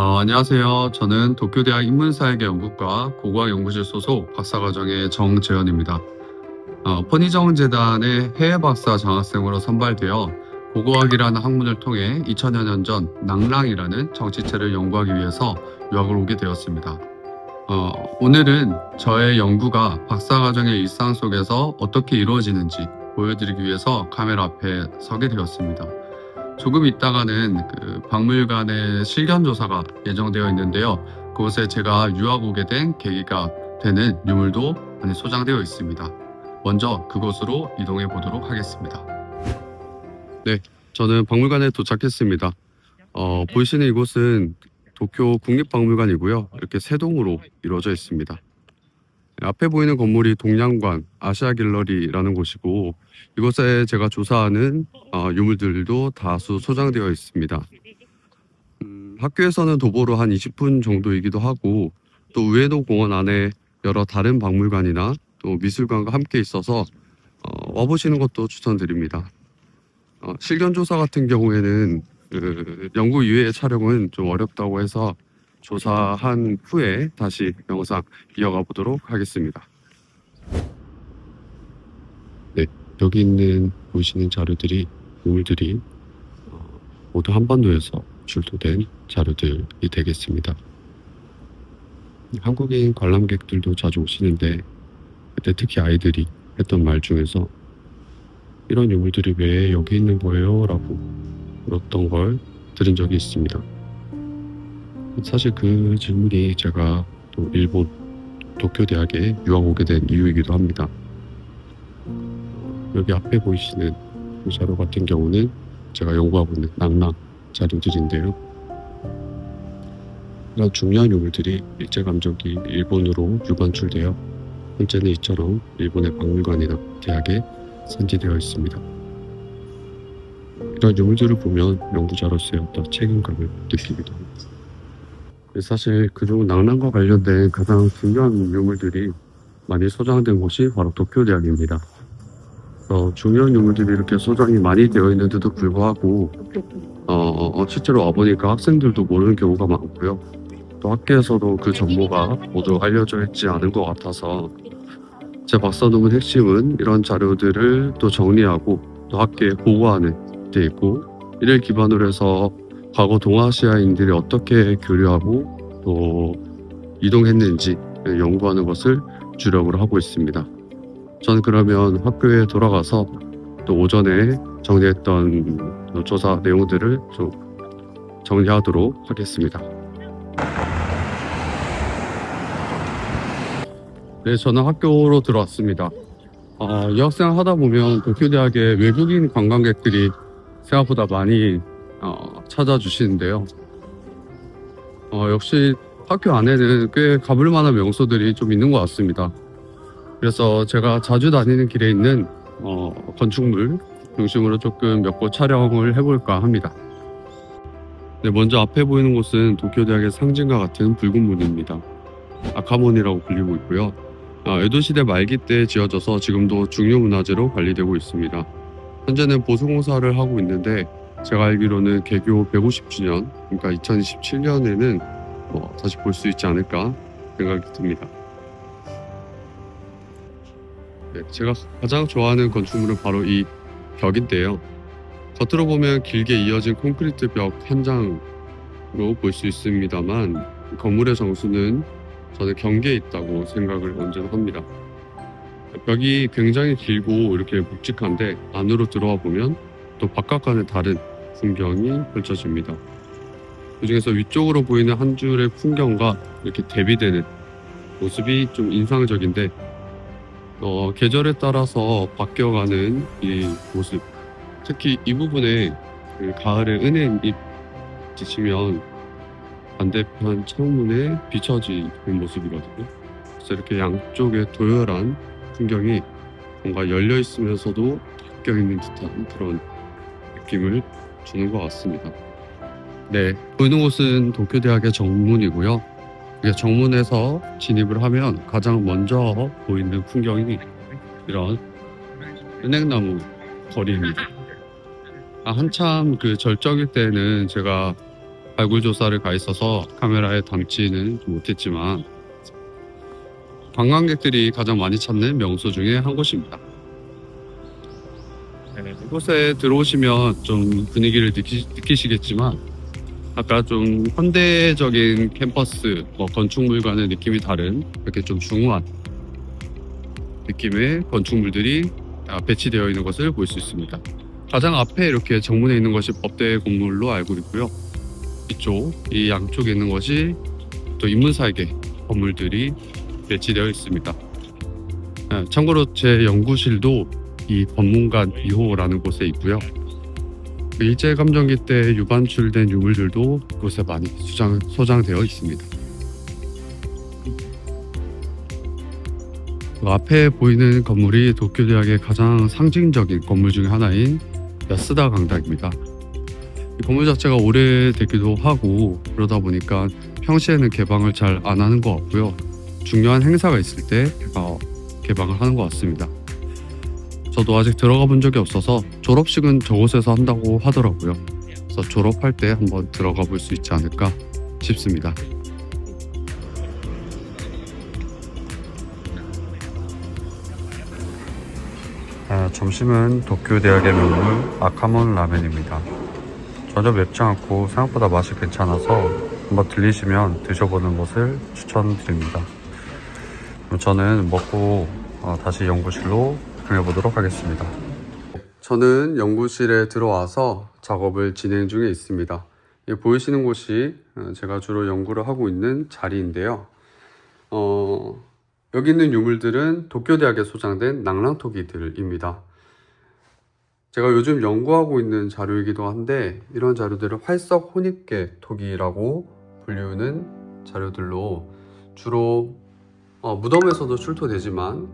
안녕하세요. 저는 도쿄대학 인문사회계 연구과 고고학연구실 소속 박사과정의 정재현입니다. 편의정재단의 해외 박사 장학생으로 선발되어 고고학이라는 학문을 통해 2000여 년 전 낭랑이라는 정치체를 연구하기 위해서 유학을 오게 되었습니다. 오늘은 저의 연구가 박사과정의 일상 속에서 어떻게 이루어지는지 보여드리기 위해서 카메라 앞에 서게 되었습니다. 조금 있다가는 박물관의 실견 조사가 예정되어 있는데요. 그곳에 제가 유학 오게 된 계기가 되는 유물도 많이 소장되어 있습니다. 먼저 그곳으로 이동해 보도록 하겠습니다. 네, 저는 박물관에 도착했습니다. 보이시는 이곳은 도쿄 국립박물관이고요. 이렇게 세 동으로 이루어져 있습니다. 앞에 보이는 건물이 동양관 아시아 갤러리라는 곳이고, 이곳에 제가 조사하는 유물들도 다수 소장되어 있습니다. 학교에서는 도보로 한 20분 정도이기도 하고, 또 우에노 공원 안에 여러 다른 박물관이나 또 미술관과 함께 있어서 와보시는 것도 추천드립니다. 실견 조사 같은 경우에는 연구 이외의 촬영은 좀 어렵다고 해서 조사한 후에 다시 영상 이어가 보도록 하겠습니다. 네, 여기 있는 보이시는 자료들이, 유물들이 모두 한반도에서 출토된 자료들이 되겠습니다. 한국인 관람객들도 자주 오시는데, 그때 특히 아이들이 했던 말 중에서 이런 유물들이 왜 여기 있는 거예요? 라고 물었던 걸 들은 적이 있습니다. 사실 그 질문이 제가 또 일본 도쿄대학에 유학 오게 된 이유이기도 합니다. 여기 앞에 보이시는 이 자료 같은 경우는 제가 연구하고 있는 낭랑 자료들인데요. 이런 중요한 유물들이 일제감정기 일본으로 유관출되어 현재는 이처럼 일본의 박물관이나 대학에 산지되어 있습니다. 이런 유물들을 보면 연구자로서의 어떤 책임감을 느끼기도 합니다. 사실 그중 낭랑과 관련된 가장 중요한 유물들이 많이 소장된 곳이 바로 도쿄대학입니다. 중요한 유물들이 이렇게 소장이 많이 되어 있는데도 불구하고 실제로 와보니까 학생들도 모르는 경우가 많고요. 또 학계에서도 그 정보가 모두 알려져 있지 않은 것 같아서 제 박사 논문 핵심은 이런 자료들을 또 정리하고 또 학계에 보고하는 데 있고, 이를 기반으로 해서 과거 동아시아인들이 어떻게 교류하고 또 이동했는지 연구하는 것을 주력으로 하고 있습니다. 저는 그러면 학교에 돌아가서 또 오전에 정리했던 조사 내용들을 좀 정리하도록 하겠습니다. 네, 저는 학교로 들어왔습니다. 유학생 하다 보면 도쿄대학에 외국인 관광객들이 생각보다 많이 찾아주시는데요. 역시 학교 안에는 꽤 가볼 만한 명소들이 좀 있는 것 같습니다. 그래서 제가 자주 다니는 길에 있는 건축물 중심으로 조금 몇 곳 촬영을 해볼까 합니다. 네, 먼저 앞에 보이는 곳은 도쿄대학의 상징과 같은 붉은 문입니다. 아카몬이라고 불리고 있고요. 에도시대 말기 때 지어져서 지금도 중요문화재로 관리되고 있습니다. 현재는 보수공사를 하고 있는데, 제가 알기로는 개교 150주년, 그러니까 2027년에는 다시 볼 수 있지 않을까 생각이 듭니다. 네, 제가 가장 좋아하는 건축물은 바로 이 벽인데요. 겉으로 보면 길게 이어진 콘크리트 벽 한 장으로 볼 수 있습니다만, 건물의 정수는 저는 경계에 있다고 생각을 언제나 합니다. 벽이 굉장히 길고 이렇게 묵직한데, 안으로 들어와 보면 또 바깥과는 다른 풍경이 펼쳐집니다. 그 중에서 위쪽으로 보이는 한 줄의 풍경과 이렇게 대비되는 모습이 좀 인상적인데, 계절에 따라서 바뀌어가는 이 모습, 특히 이 부분에 가을의 은행잎 지치면 반대편 창문에 비춰지는 모습이거든요. 그래서 이렇게 양쪽에 도열한 풍경이 뭔가 열려 있으면서도 바뀌어 있는 듯한 그런 느낌을 주는 것 같습니다. 네, 보이는 곳은 도쿄대학의 정문이고요. 정문에서 진입을 하면 가장 먼저 보이는 풍경이 이런 은행나무 거리입니다. 한참 그 절정일 때는 제가 발굴 조사를 가 있어서 카메라에 담지는 못했지만 관광객들이 가장 많이 찾는 명소 중에 한 곳입니다. 이곳에 들어오시면 좀 분위기를 느끼시겠지만 아까 좀 현대적인 캠퍼스, 건축물과는 느낌이 다른 이렇게 좀 중후한 느낌의 건축물들이 배치되어 있는 것을 볼 수 있습니다. 가장 앞에 이렇게 정문에 있는 것이 법대 건물로 알고 있고요. 이쪽, 이 양쪽에 있는 것이 또 인문사회계 건물들이 배치되어 있습니다. 참고로 제 연구실도 이 법문관 2호라는 곳에 있고요. 일제감정기 때 유반출된 유물들도 이곳에 많이 소장되어 있습니다. 앞에 보이는 건물이 도쿄대학의 가장 상징적인 건물 중 하나인 야스다 강당입니다. 이 건물 자체가 오래되기도 하고 그러다 보니까 평시에는 개방을 잘 안 하는 것 같고요. 중요한 행사가 있을 때 개방을 하는 것 같습니다. 저도 아직 들어가 본 적이 없어서 졸업식은 저곳에서 한다고 하더라고요. 그래서 졸업할 때 한번 들어가 볼 수 있지 않을까 싶습니다. 점심은 도쿄대학의 명물 아카몬 라멘입니다. 전혀 맵지 않고 생각보다 맛이 괜찮아서 한번 들리시면 드셔보는 것을 추천드립니다. 그럼 저는 먹고 다시 연구실로 보내보도록 하겠습니다. 저는 연구실에 들어와서 작업을 진행 중에 있습니다. 보이시는 곳이 제가 주로 연구를 하고 있는 자리인데요. 여기 있는 유물들은 도쿄대학에 소장된 낭랑토기들입니다. 제가 요즘 연구하고 있는 자료이기도 한데 이런 자료들을 활석 혼입계 토기라고 불리우는 자료들로 주로 무덤에서도 출토되지만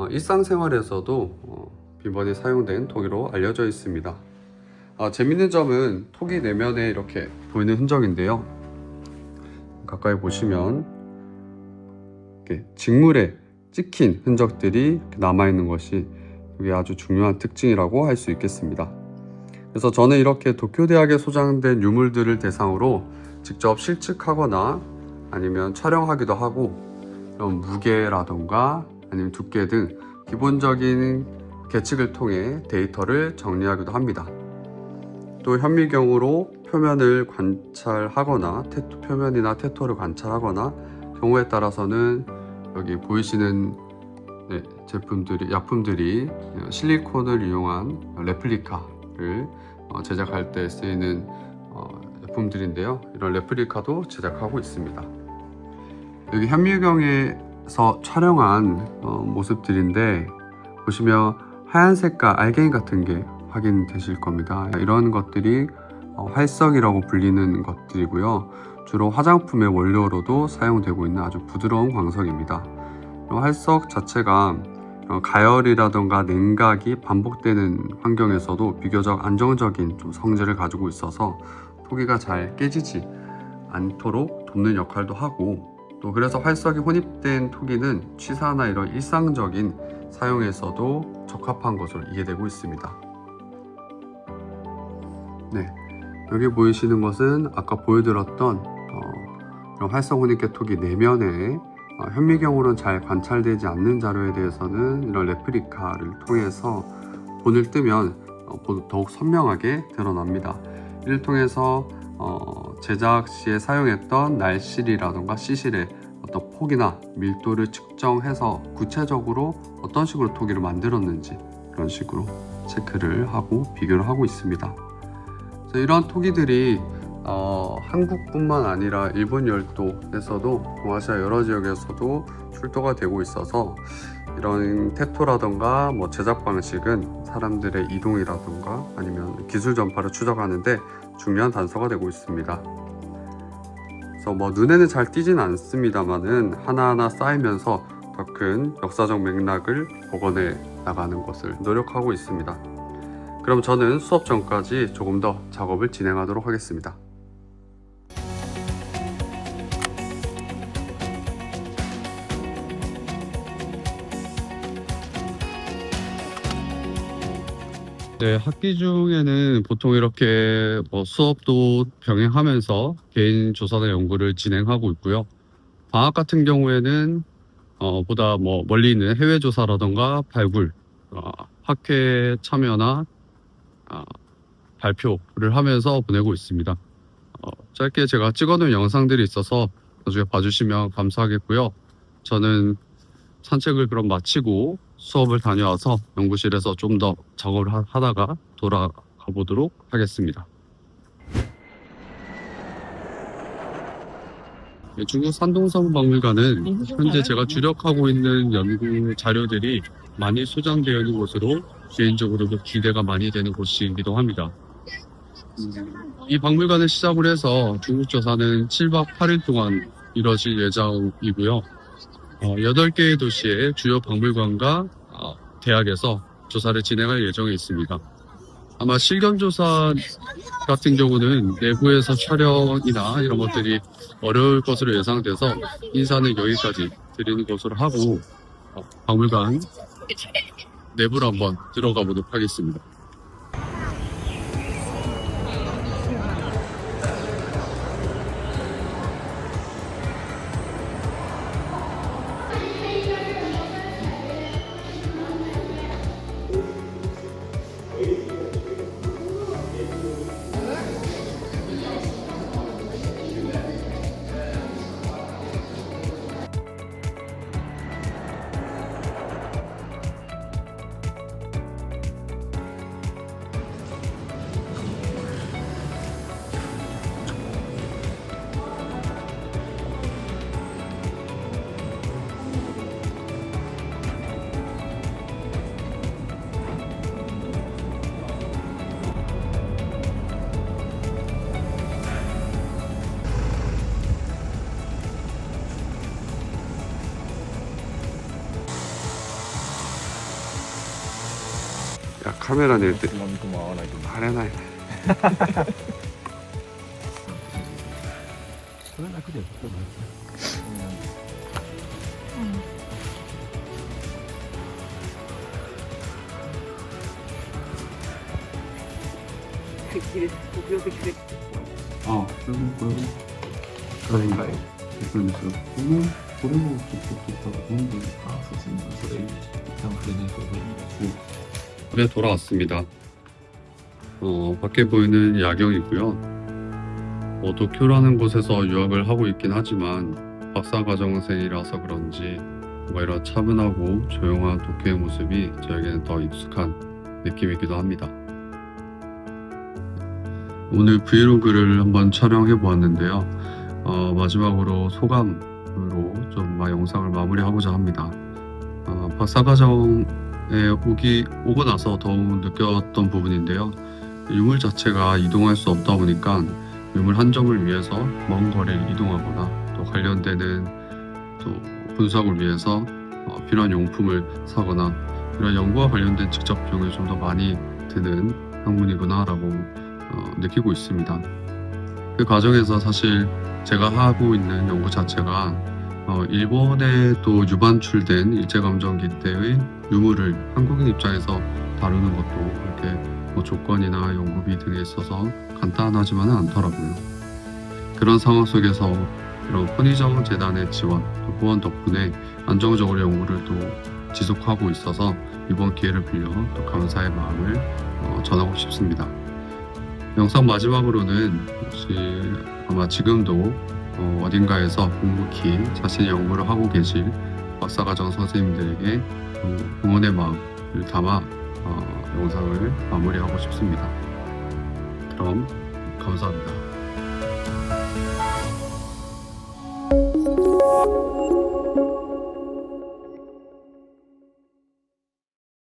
일상생활에서도 빈번히 사용된 토기로 알려져 있습니다. 재밌는 점은 토기 내면에 이렇게 보이는 흔적인데요. 가까이 보시면 이렇게 직물에 찍힌 흔적들이 남아있는 것이 이게 아주 중요한 특징이라고 할 수 있겠습니다. 그래서 저는 이렇게 도쿄대학에 소장된 유물들을 대상으로 직접 실측하거나 아니면 촬영하기도 하고 이런 무게라던가 아니면 두께 등 기본적인 계측을 통해 데이터를 정리하기도 합니다. 또 현미경으로 표면을 관찰하거나 표면이나 테토를 관찰하거나 경우에 따라서는 여기 보이시는 약품들이 실리콘을 이용한 레플리카를 제작할 때 쓰이는 제품들인데요. 이런 레플리카도 제작하고 있습니다. 여기 현미경에서 촬영한 모습들인데 보시면 하얀 색깔 알갱이 같은 게 확인되실 겁니다. 이런 것들이 활석이라고 불리는 것들이고요. 주로 화장품의 원료로도 사용되고 있는 아주 부드러운 광석입니다. 활석 자체가 가열이라던가 냉각이 반복되는 환경에서도 비교적 안정적인 성질을 가지고 있어서 토기가 잘 깨지지 않도록 돕는 역할도 하고 또 그래서 활석이 혼입된 토기는 취사나 이런 일상적인 사용에서도 적합한 것으로 이해되고 있습니다. 여기 보이시는 것은 아까 보여드렸던 이런 활석 혼입계 토기 내면에 현미경으로는 잘 관찰되지 않는 자료에 대해서는 이런 레플리카를 통해서 본을 뜨면 더욱 선명하게 드러납니다. 이를 통해서 제작 시에 사용했던 날실이라던가 시실의 어떤 폭이나 밀도를 측정해서 구체적으로 어떤 식으로 토기를 만들었는지 그런 식으로 체크를 하고 비교를 하고 있습니다. 그래서 이런 토기들이 한국뿐만 아니라 일본 열도에서도 동아시아 여러 지역에서도 출토가 되고 있어서 이런 테토라던가 제작 방식은 사람들의 이동이라던가 아니면 기술 전파를 추적하는데 중요한 단서가 되고 있습니다. 그래서 눈에는 잘 띄진 않습니다만은 하나하나 쌓이면서 더 큰 역사적 맥락을 복원해 나가는 것을 노력하고 있습니다. 그럼 저는 수업 전까지 조금 더 작업을 진행하도록 하겠습니다. 네, 학기 중에는 보통 이렇게 수업도 병행하면서 개인 조사나 연구를 진행하고 있고요. 방학 같은 경우에는 보다 멀리 있는 해외 조사라던가 발굴, 학회 참여나 아, 발표를 하면서 보내고 있습니다. 짧게 제가 찍어놓은 영상들이 있어서 나중에 봐주시면 감사하겠고요. 저는 산책을 그럼 마치고 수업을 다녀와서 연구실에서 좀 더 작업을 하다가 돌아가 보도록 하겠습니다. 네, 중국 산동서문박물관은 현재 제가 주력하고 있는 연구 자료들이 많이 소장되어 있는 곳으로 개인적으로도 기대가 많이 되는 곳이기도 합니다. 이 박물관을 시작으로 해서 중국 조사는 7박 8일 동안 이뤄질 예정이고요. 8개의 도시의 주요 박물관과 대학에서 조사를 진행할 예정에 있습니다. 아마 실견조사 같은 경우는 내부에서 촬영이나 이런 것들이 어려울 것으로 예상돼서 인사는 여기까지 드리는 것으로 하고 박물관 내부로 한번 들어가 보도록 하겠습니다. 야, 카메라 낼 때 하려나 해. それは楽だよ。아, 그리고 그러니까 무슨 그리고 좋다고 보는데 네, 돌아왔습니다. 밖에 보이는 야경이고요. 도쿄라는 곳에서 유학을 하고 있긴 하지만 박사과정생이라서 그런지 뭔가 이런 차분하고 조용한 도쿄의 모습이 저에게는 더 익숙한 느낌이기도 합니다. 오늘 브이로그를 한번 촬영해 보았는데요. 마지막으로 소감으로 좀 영상을 마무리하고자 합니다. 박사과정에 오고 나서 더욱 느꼈던 부분인데요. 유물 자체가 이동할 수 없다 보니까 유물 한 점을 위해서 먼 거리를 이동하거나 또 관련되는 또 분석을 위해서 필요한 용품을 사거나 이런 연구와 관련된 직접 비용이 좀 더 많이 드는 학문이구나 라고 느끼고 있습니다. 그 과정에서 사실 제가 하고 있는 연구 자체가 일본에 또 유반출된 일제감정기 때의 유물을 한국인 입장에서 다루는 것도 이렇게 조건이나 연구비 등에 있어서 간단하지만은 않더라고요. 그런 상황 속에서 이런 편의점 재단의 지원, 또 후원 덕분에 안정적으로 연구를 또 지속하고 있어서 이번 기회를 빌려 또 감사의 마음을 전하고 싶습니다. 영상 마지막으로는 혹시 아마 지금도 어딘가에서 묵묵히 자신의 연구를 하고 계실 박사과정 선생님들에게 응원의 마음을 담아 영상을 마무리하고 싶습니다. 그럼 감사합니다.